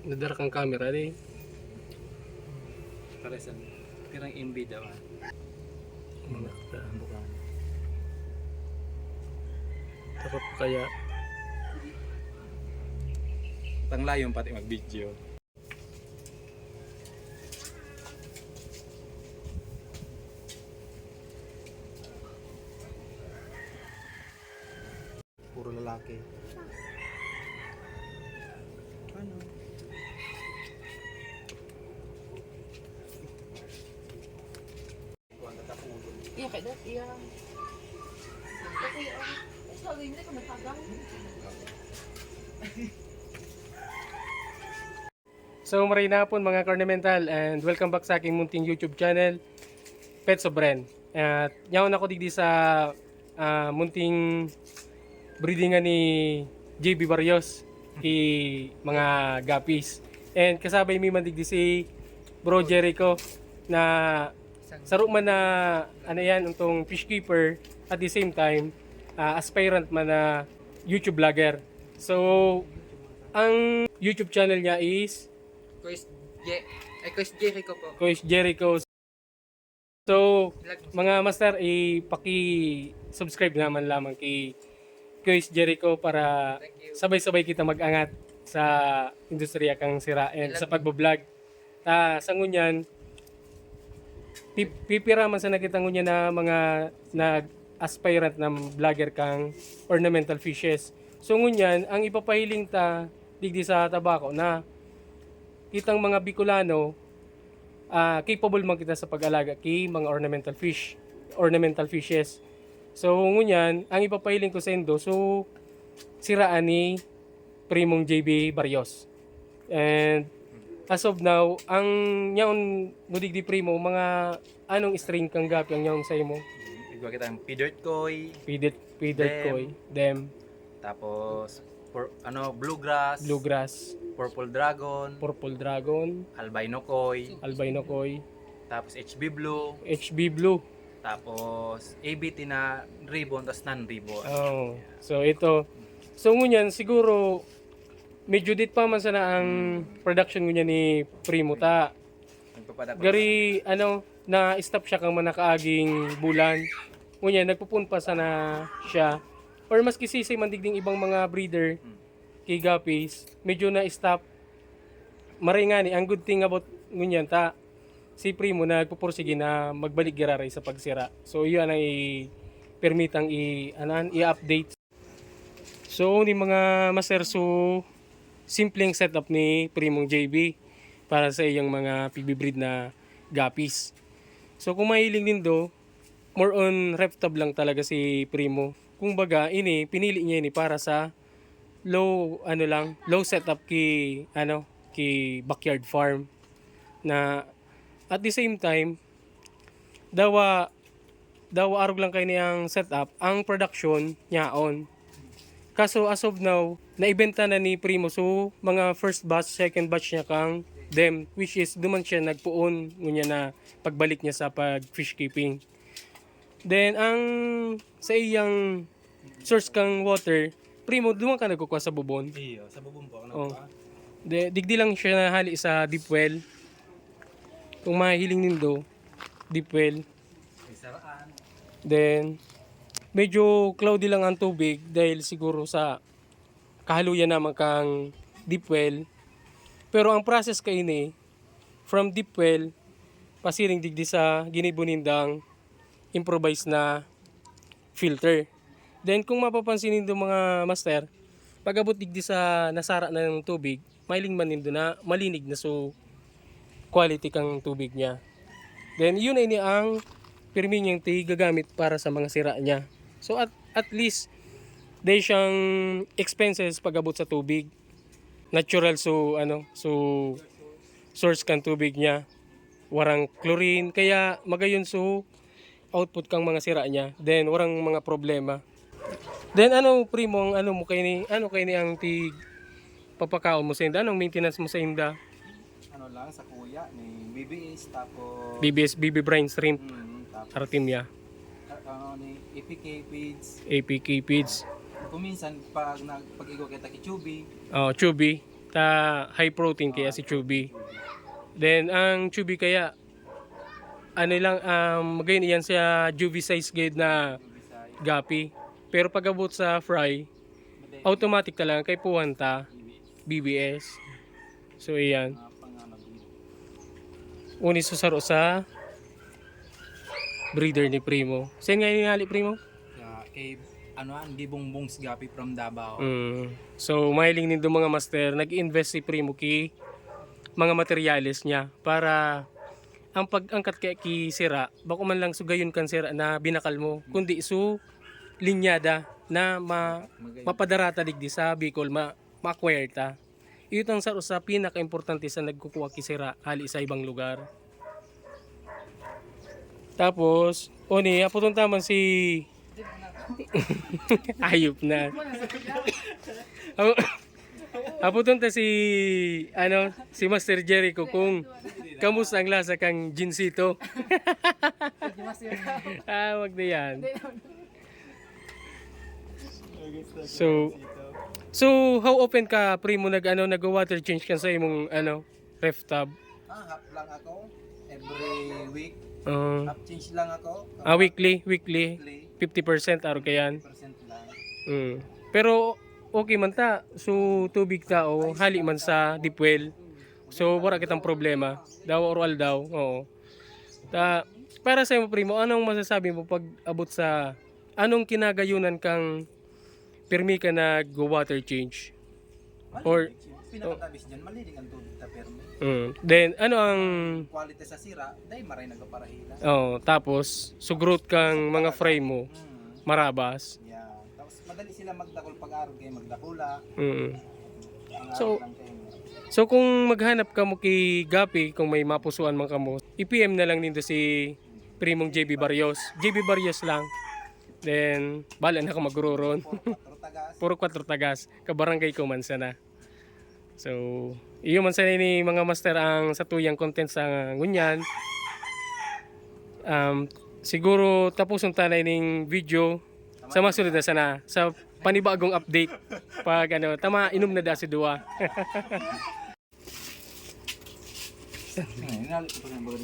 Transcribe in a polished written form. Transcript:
Nadara kang camera di. Paresan. Pirang MB daw ah. Mga Bukan. takot kaya. Tanglayon pati mag-video. Puro lalaki. Ano? Iya kayak dat, iya. Tapi selalu ini kan bertagang. So maray na po mga Cornemental and welcome back sa aking munting YouTube channel, Pets of Bren. At yaon ako digdi sa munting breedingan ni JB Barrios ki mga guppies. And kasabay mi man digdi si Bro Jericho na saro man na ano yan untong fish keeper at the same time aspirant man na YouTube vlogger. So ang YouTube channel niya is Kuis Jericho po. Coach Jericho. So, mga master, paki-subscribe naman lamang kay Coach Jericho para sabay-sabay kita mag-angat sa industriya kang sirain sa pagbablog. Sa ngunyan, pipira man sa nakita ngunyan na mga nag-aspirant na vlogger kang ornamental fishes. So ngunyan, ang ipapahiling ta digdi sa tabako na kitang mga Bicolano, capable man kita sa pag-alaga kay mga ornamental fishes. So ngunyan, ang ipapahiling ko sa indo, so siraan ni Primong JB Barrios. And as of now, ang nyaon mudig di Primo, mga anong string kang gapi ang nyaon sa imo? Igwa kita ang P-Dirt Koi, Feeder Dem. koi, dem, tapos bluegrass, Purple Dragon, purple dragon, Albino Koi, albino koi, tapos HB Blue, HB blue. tapos ABT na ribbon, tapos non-ribbon. Oh. So ito. So ngunyan siguro medyo dit pa man sana ang production ngunyan ni Primo ta. Nagpapadako. Gari ano na stop siya kang manakaaging bulan. Ngunyan nagpupun pa sana siya. Or maski sisi man digding ibang mga breeder kay guppies, medyo na stop. Maray nga ni ang good thing about ngunyan ta si Primo nagpupursige na magbalik giraray sa pagsira. So yun ang permitang i-update. So ni mga master, so simpleng setup ni Primong JB para sa iyang mga PB breed na guppies. So kung mahiling din do, more on reptab lang talaga si Primo. Kung baga ini pinili niya ini para sa low setup ki backyard farm na at the same time dawa arog lang kay niyang setup ang production niyaon. Kaso as of now, naibenta na ni Primo. So, mga first batch, second batch niya kang dem, which is duman siya nagpuon ngunya na pagbalik niya sa pag-fish keeping. Then, ang sa iyang source kang water, Primo, duman ka nagkukuha sa bubon. Iyo, sa bubong po ako Oh. nagpa. Digdi lang siya nahali sa deep well. Kung mahiling nindo, deep well. May saraan. Then, medyo cloudy lang ang tubig dahil siguro sa kahaluyan naman kang deep well. Pero ang process kay ini, from deep well, pasiring digdi sa ginibunindang improvised na filter. Then kung mapapansin nindo mga master, pag abot digdi sa nasara na ng tubig, mailing man nindo na malinig na so quality kang tubig niya. Then yun ay ni ang pirmi niyang gagamit para sa mga sira niya. So at least dahil siyang expenses pag abot sa tubig. Natural so source kang tubig niya. Warang chlorine kaya magayon so output kang mga sira niya. Then warang mga problema. Then Primo ang mo kay ni ang papakaon mo sa inda, anong maintenance mo sa inda? Ano lang sa kuya ni BBS, tapos BB brine shrimp, tapos Artemia, ni APK feeds. APK feeds, Kung minsan pag igo kita ki Chubby, Chubby, Ta high protein kaya si Chubby. Then ang Chubby kaya ano lang magayon iyan sa juvie size gate na gapi. Pero pag abot sa fry, automatic ta lang kay puwanta BBS. So iyan. Uni susaro sa breeder ni Primo. Saan nga iningali Primo? Kay gibongbongs gapi from Davao. So mahiling nindo mga master, nag-invest si Primo ki mga materyales niya para ang pag-angkat kay ki sira, bako man lang sugayon kan sira na binakal mo, kundi su linyada na mapadarata digdi sa Bicol ma-acquire ta. Ito ang sa pinaka-importante sa nagkukuha ki sira hali sa ibang lugar. Tapos, oni, apotong taman si ayop na. Apotong ta si si Master Jericho kung kamusta ang lasa kang ginsito. Wag na yan. So how often ka Primo nag-water change kan sa imong ref tub? Half lang ako every week. Uh, Half change lang ako. weekly Weekly, 50% aro kayan. 50% lang. Pero okay man ta. So tubig ta o hali man sa deep well. So wala kitang problema. Daw oral daw. Oo. Para sa imo Primo, anong masasabi mo pag abot sa anong kinagayunan kang permi ka nag-water change? Or Pinakatabis dyan, malilig ang tubig ta permi. Then ano ang Quality sa sira, dahil maray nagpaparahila. tapos sugrot kang mga frame mo marabas. Yeah. Tapos madali sila magdakol pag-araw kayo magdakula. So So kung maghanap ka mo kay Gapi, kung may mapusuan man ka mo, i-PM na lang nito si Primong JB Barrios. JB Barrios lang. Then, bala na ka magruron. Puro 4 tagas. Kabarangay ko man sana. So, iyo man sana ni mga master ang satuyang content sa ngunyan. Siguro tapuson tanay ning video sa masunod na sana sa panibagong update pag tama inom na da si Dua. Inali ko pa ng